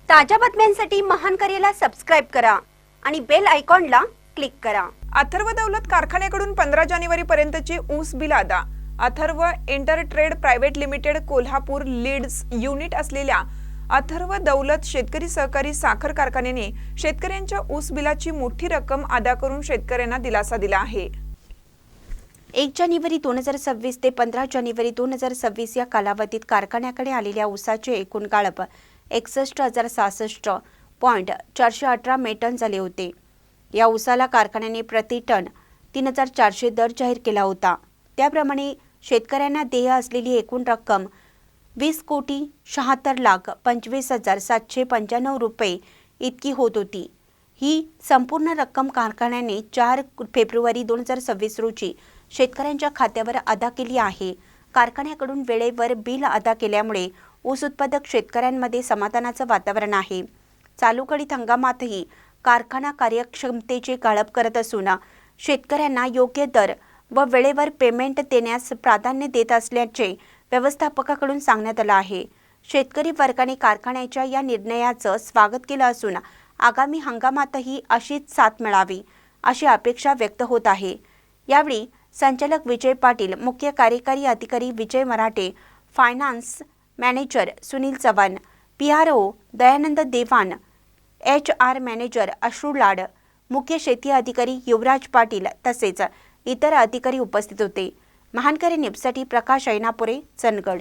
ताज्या बातम्यांसाठी महान करेला सबस्क्राइब करा आणि बेल आयकॉनला क्लिक करा। अथर्व दौलत कारखान्याकडून 15 जानेवारी पर्यंतचे ऊस बिल अदा। Atharva Intertrade private limited Kolhapur leads unit असलेल्या अथर्व दौलत शेतकरी सहकारी साखर कारखान्याने शेतकऱ्यांच्या ऊस बिलाची मोठी रक्कम अदा करून शेतकऱ्यांना दिलासा दिला आहे। 1 जानेवारी 2026 ते 15 जानेवारी 2026 या कालावधीत कारखान्याकडे आलेल्या ऊसाचे एकूण गाळप 61,066.418 मेटन झाले होते। या ऊसाला कारखान्याने प्रति टन 3,400 दर जाहीर केला होता। त्याप्रमाणे शेतकऱ्यांना देय असलेली एकूण रक्कम 20,76,25,795 रुपये इतकी होत होती। ही संपूर्ण रक्कम कारखान्याने 4 फेब्रुवारी 2026 रोजी शेतकऱ्यांच्या खात्यावर अदा केली आहे। कारखान्याकडून वेळेवर बिल अदा केल्यामुळे ऊस उत्पादक शेतकऱ्यांमध्ये समाधानाचं वातावरण आहे। चालू घडीत हंगामातही कारखाना कार्यक्षमतेचे गाळप करत असून शेतकऱ्यांना योग्य दर व वेळेवर पेमेंट देण्यास प्राधान्य देत असल्याचे व्यवस्थापकाकडून सांगण्यात आलं आहे। शेतकरी वर्गाने कारखान्याच्या या निर्णयाचं स्वागत केलं असून आगामी हंगामातही अशीच साथ मिळावी अशी अपेक्षा व्यक्त होत आहे। यावेळी संचालक विजय पाटील, मुख्य कार्यकारी अधिकारी Vijay Marathe, finance manager Sunil Chavan, PRO Dayanand Dewan, HR manager अश्रू लाड, मुख्य शेती अधिकारी युवराज पाटील तसेच इतर अधिकारी उपस्थित होते। महानकरी न्यूजसाठी प्रकाश ऐनापुरे, चंदगड।